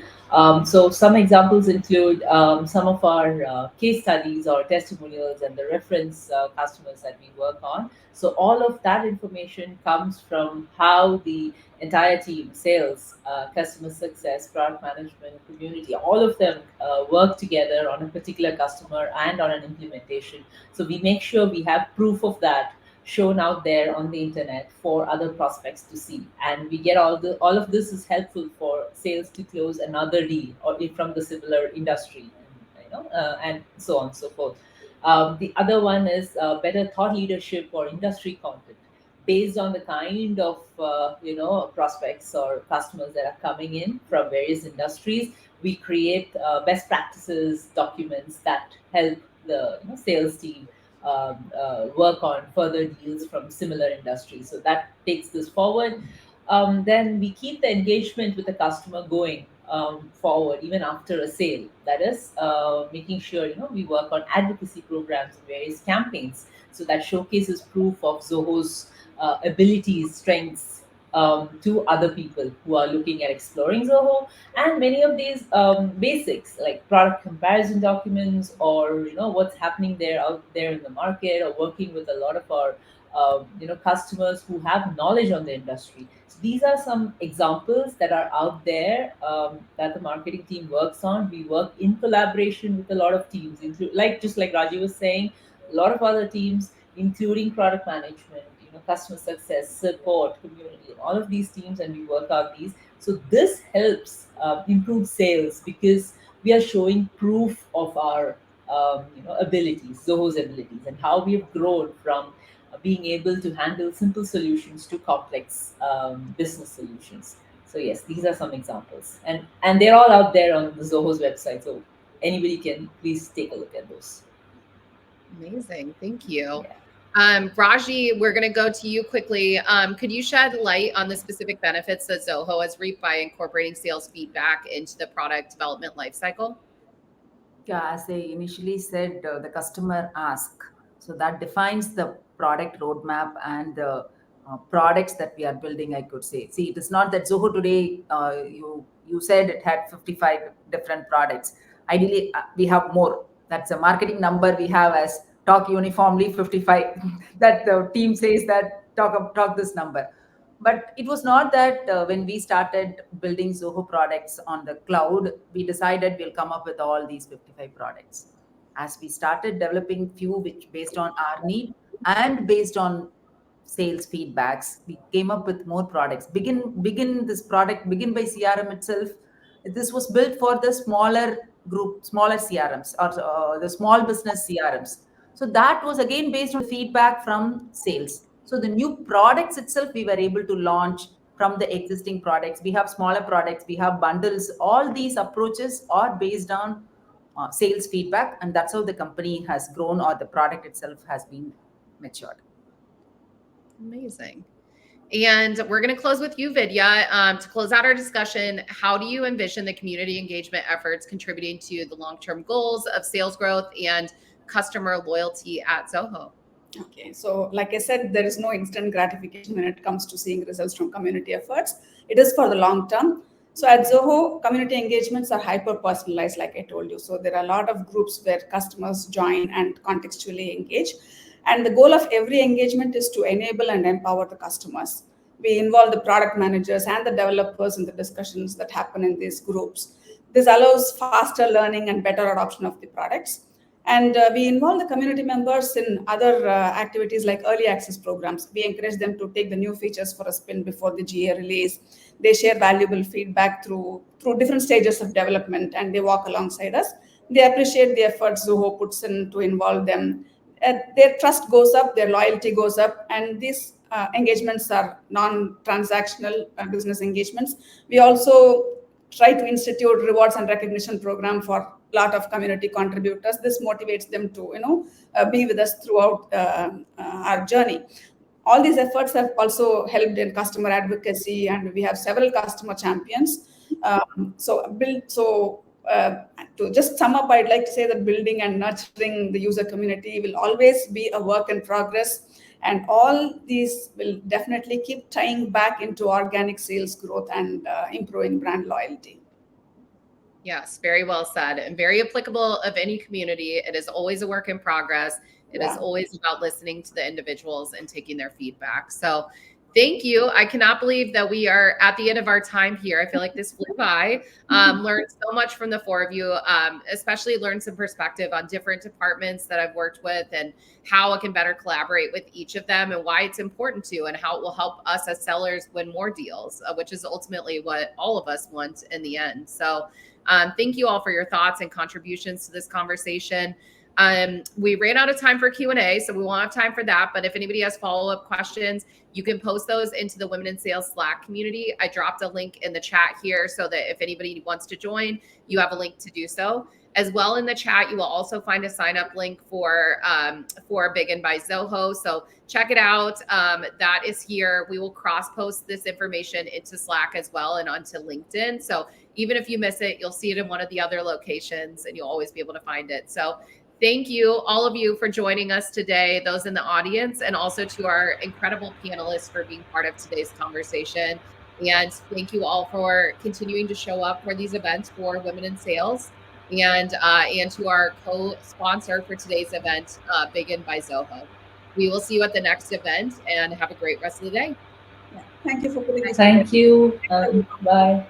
So some examples include some of our case studies or testimonials and the reference customers that we work on. So all of that information comes from how the entire team, sales, customer success, product management, community, all of them work together on a particular customer and on an implementation. So we make sure we have proof of that shown out there on the internet for other prospects to see, and we get all of this is helpful for sales to close another deal or from the similar industry, and so on and so forth. The other one is better thought leadership or industry content based on the kind of prospects or customers that are coming in from various industries. We create best practices documents that help the sales team work on further deals from similar industries. So that takes this forward. Then we keep the engagement with the customer going forward even after a sale. That is making sure we work on advocacy programs and various campaigns, so that showcases proof of Zoho's abilities, strengths to other people who are looking at exploring Zoho. And many of these basics like product comparison documents, or what's happening out there in the market, or working with a lot of our customers who have knowledge on the industry. So these are some examples that are out there that the marketing team works on. We work in collaboration with a lot of teams, just like Raji was saying, a lot of other teams, including product management, customer success, support, community, all of these teams, and we work out these. So this helps improve sales, because we are showing proof of our abilities, Zoho's abilities, and how we have grown from being able to handle simple solutions to complex business solutions. So yes, these are some examples, and they're all out there on the Zoho's website. So anybody can please take a look at those. Amazing. Thank you. Yeah. Raji, we're going to go to you quickly. Could you shed light on the specific benefits that Zoho has reaped by incorporating sales feedback into the product development lifecycle? Yeah, as I initially said, the customer ask. So that defines the product roadmap and the products that we are building, I could say. See, it is not that Zoho today, you said it had 55 different products. Ideally, we have more. That's a marketing number we have as talk uniformly 55. That the team says that talk this number. But it was not that when we started building Zoho products on the cloud, we decided we'll come up with all these 55 products. As we started developing few which based on our need and based on sales feedbacks, we came up with more products. Begin this product, begin by CRM itself. This was built for the smaller group, smaller CRMs or the small business CRMs. So that was again based on feedback from sales. So the new products itself, we were able to launch from the existing products. We have smaller products, we have bundles. All these approaches are based on sales feedback, and that's how the company has grown or the product itself has been matured. Amazing. And we're going to close with you, Vidya. To close out our discussion, how do you envision the community engagement efforts contributing to the long-term goals of sales growth and customer loyalty at Zoho? Okay, so like I said, there is no instant gratification when it comes to seeing results from community efforts. It is for the long term. So at Zoho, community engagements are hyper-personalized, like I told you. So there are a lot of groups where customers join and contextually engage. And the goal of every engagement is to enable and empower the customers. We involve the product managers and the developers in the discussions that happen in these groups. This allows faster learning and better adoption of the products. And we involve the community members in other activities like early access programs. We encourage them to take the new features for a spin before the GA release. They share valuable feedback through different stages of development, and they walk alongside us. They appreciate the efforts Zoho puts in to involve them. Their trust goes up, their loyalty goes up, and these engagements are non-transactional business engagements. We also try to institute rewards and recognition program for a lot of community contributors. This motivates them to be with us throughout our journey. All these efforts have also helped in customer advocacy, and we have several customer champions. To just sum up, I'd like to say that building and nurturing the user community will always be a work in progress. And all these will definitely keep tying back into organic sales growth and improving brand loyalty. Yes, very well said, and very applicable of any community. It is always a work in progress. It is always about listening to the individuals and taking their feedback. So thank you. I cannot believe that we are at the end of our time here. I feel like this flew by. Learned so much from the four of you, especially learned some perspective on different departments that I've worked with and how I can better collaborate with each of them and why it's important to, and how it will help us as sellers win more deals, which is ultimately what all of us want in the end. So thank you all for your thoughts and contributions to this conversation. We ran out of time for Q&A, so we won't have time for that. But if anybody has follow-up questions, you can post those into the Women in Sales Slack community. I dropped a link in the chat here so that if anybody wants to join, you have a link to do so. As well, in the chat, you will also find a sign-up link for Big by Zoho. So check it out. That is here. We will cross-post this information into Slack as well and onto LinkedIn. So even if you miss it, you'll see it in one of the other locations, and you'll always be able to find it. So thank you, all of you, for joining us today, those in the audience, and also to our incredible panelists for being part of today's conversation. And thank you all for continuing to show up for these events for Women in Sales, and to our co-sponsor for today's event, Big by Zoho. We will see you at the next event, and have a great rest of the day. Yeah. Thank you for putting this Thank you. Bye.